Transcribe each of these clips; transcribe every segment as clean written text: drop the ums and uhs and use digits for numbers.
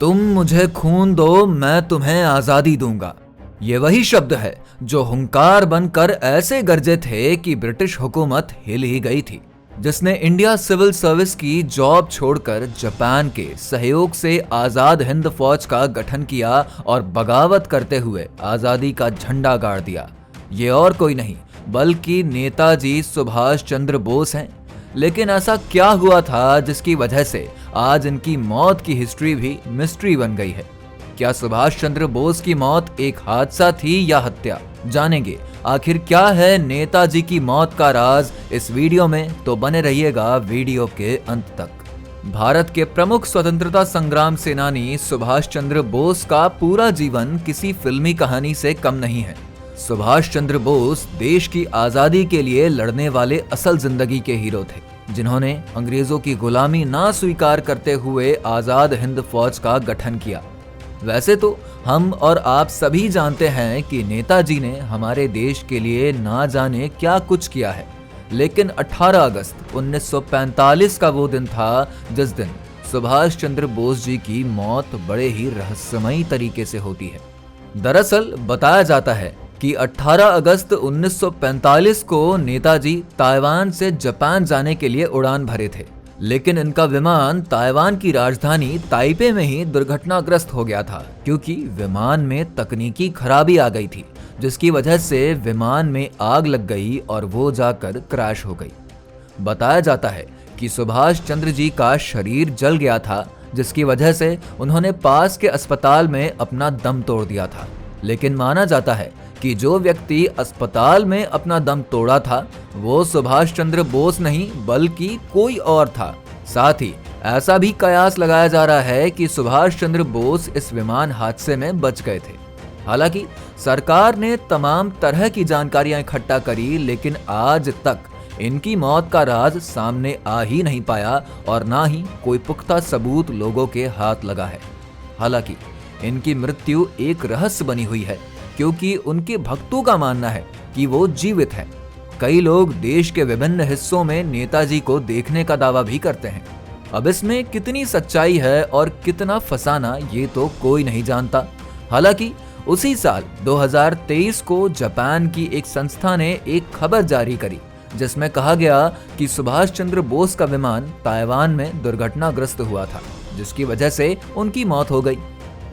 तुम मुझे खून दो, मैं तुम्हें आजादी दूंगा। ये वही शब्द है जो हुंकार बनकर ऐसे गरजे थे कि ब्रिटिश हुकूमत हिल ही गई थी, जिसने इंडिया सिविल सर्विस की जॉब छोड़कर जापान के सहयोग से आजाद हिंद फौज का गठन किया और बगावत करते हुए आजादी का झंडा गाड़ दिया। ये और कोई नहीं बल्कि नेताजी सुभाष चंद्र बोस हैं। लेकिन ऐसा क्या हुआ था जिसकी वजह से आज इनकी मौत की हिस्ट्री भी मिस्ट्री बन गई है? क्या सुभाष चंद्र बोस की मौत एक हादसा थी या हत्या? जानेंगे आखिर क्या है नेताजी की मौत का राज इस वीडियो में, तो बने रहिएगा वीडियो के अंत तक। भारत के प्रमुख स्वतंत्रता संग्राम सेनानी सुभाष चंद्र बोस का पूरा जीवन किसी फिल्मी कहानी से कम नहीं है। सुभाष चंद्र बोस देश की आजादी के लिए लड़ने वाले असल जिंदगी के हीरो थे, जिन्होंने अंग्रेजों की गुलामी ना स्वीकार करते हुए आजाद हिंद फौज का गठन किया। वैसे तो हम और आप सभी जानते हैं कि नेताजी ने हमारे देश के लिए ना जाने क्या कुछ किया है, लेकिन 18 अगस्त 1945 का वो दिन था जिस दिन सुभाष चंद्र बोस जी की मौत बड़े ही रहस्यमयी तरीके से होती है। दरअसल बताया जाता है कि 18 अगस्त 1945 को नेताजी ताइवान से जापान जाने के लिए उड़ान भरे थे, लेकिन इनका विमान ताइवान की राजधानी ताइपे में ही दुर्घटनाग्रस्त हो गया था, क्योंकि विमान में तकनीकी खराबी आ गई थी, जिसकी वजह से विमान में आग लग गई और वो जाकर क्रैश हो गई। बताया जाता है कि सुभाष चंद्र जी का शरीर जल गया था, जिसकी वजह से उन्होंने पास के अस्पताल में अपना दम तोड़ दिया था। लेकिन माना जाता है कि जो व्यक्ति अस्पताल में अपना दम तोड़ा था वो सुभाष चंद्र बोस नहीं बल्कि कोई और था। साथ ही ऐसा भी कयास लगाया जा रहा है कि सुभाष चंद्र बोस इस विमान हादसे में बच गए थे। हालांकि सरकार ने तमाम तरह की जानकारियां इकट्ठा करी, लेकिन आज तक इनकी मौत का राज सामने आ ही नहीं पाया और ना ही कोई पुख्ता सबूत लोगों के हाथ लगा है। हालांकि इनकी मृत्यु एक रहस्य बनी हुई है, क्योंकि उनके भक्तों का मानना है कि वो जीवित हैं। कई लोग देश के विभिन्न हिस्सों में नेताजी को देखने का दावा भी करते हैं। अब इसमें कितनी सच्चाई है और कितना फसाना, ये तो कोई नहीं जानता। हालांकि उसी साल 2023 को जापान की एक संस्था ने एक खबर जारी करी, जिसमें कहा गया कि सुभाष चंद्र बोस का विमान ताइवान में दुर्घटनाग्रस्त हुआ था, जिसकी वजह से उनकी मौत हो गई।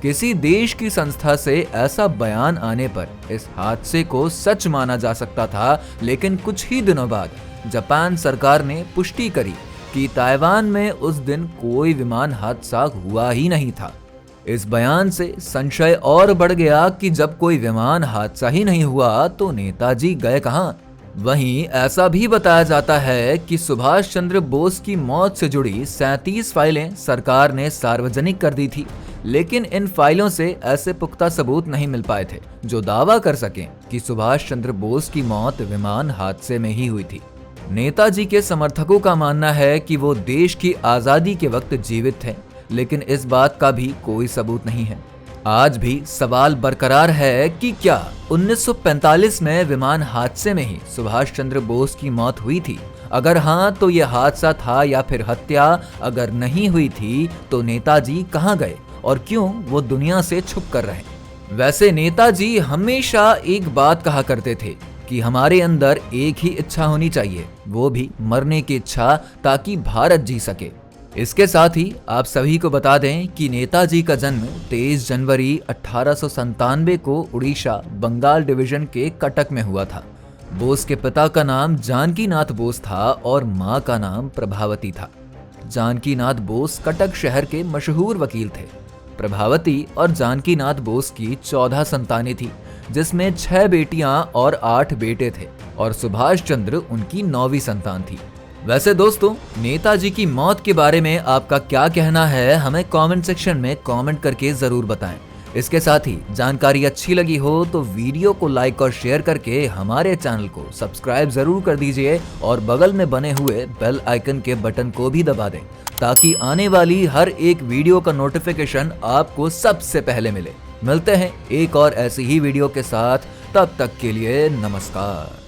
किसी देश की संस्था से ऐसा बयान आने पर इस हादसे को सच माना जा सकता था, लेकिन कुछ ही दिनों बाद जापान सरकार ने पुष्टि करी कि ताइवान में उस दिन कोई विमान हादसा हुआ ही नहीं था। इस बयान से संशय और बढ़ गया कि जब कोई विमान हादसा ही नहीं हुआ तो नेताजी गए कहां? वहीं ऐसा भी बताया जाता है कि सुभाष चंद्र बोस की मौत से जुड़ी 37 फाइलें सरकार ने सार्वजनिक कर दी थी, लेकिन इन फाइलों से ऐसे पुख्ता सबूत नहीं मिल पाए थे जो दावा कर सकें कि सुभाष चंद्र बोस की मौत विमान हादसे में ही हुई थी। नेताजी के समर्थकों का मानना है कि वो देश की आजादी के वक्त जीवित थे, लेकिन इस बात का भी कोई सबूत नहीं है। आज भी सवाल बरकरार है कि क्या 1945 में विमान हादसे में ही सुभाष चंद्र बोस की मौत हुई थी? अगर हाँ तो यह हादसा था या फिर हत्या? अगर नहीं हुई थी तो नेताजी कहाँ गए और क्यों वो दुनिया से छुप कर रहे? वैसे नेताजी हमेशा एक बात कहा करते थे कि हमारे अंदर एक ही इच्छा होनी चाहिए, वो भी मरने की इच्छा, ताकि भारत जी सके। इसके साथ ही आप सभी को बता दें कि नेताजी का जन्म 23 जनवरी 1897 को उड़ीसा बंगाल डिवीजन के कटक में हुआ था। बोस के पिता का नाम जानकी नाथ बोस था और मां का नाम प्रभावती था। जानकी नाथ बोस कटक शहर के मशहूर वकील थे। प्रभावती और जानकी नाथ बोस की 14 संतानें थी, जिसमें 6 बेटियां और 8 बेटे थे, और सुभाष चंद्र उनकी 9वीं संतान थी। वैसे दोस्तों, नेताजी की मौत के बारे में आपका क्या कहना है, हमें कमेंट सेक्शन में कमेंट करके जरूर बताएं। इसके साथ ही जानकारी अच्छी लगी हो तो वीडियो को लाइक और शेयर करके हमारे चैनल को सब्सक्राइब जरूर कर दीजिए और बगल में बने हुए बेल आइकन के बटन को भी दबा दें, ताकि आने वाली हर एक वीडियो का नोटिफिकेशन आपको सबसे पहले मिले। मिलते हैं एक और ऐसी ही वीडियो के साथ, तब तक के लिए नमस्कार।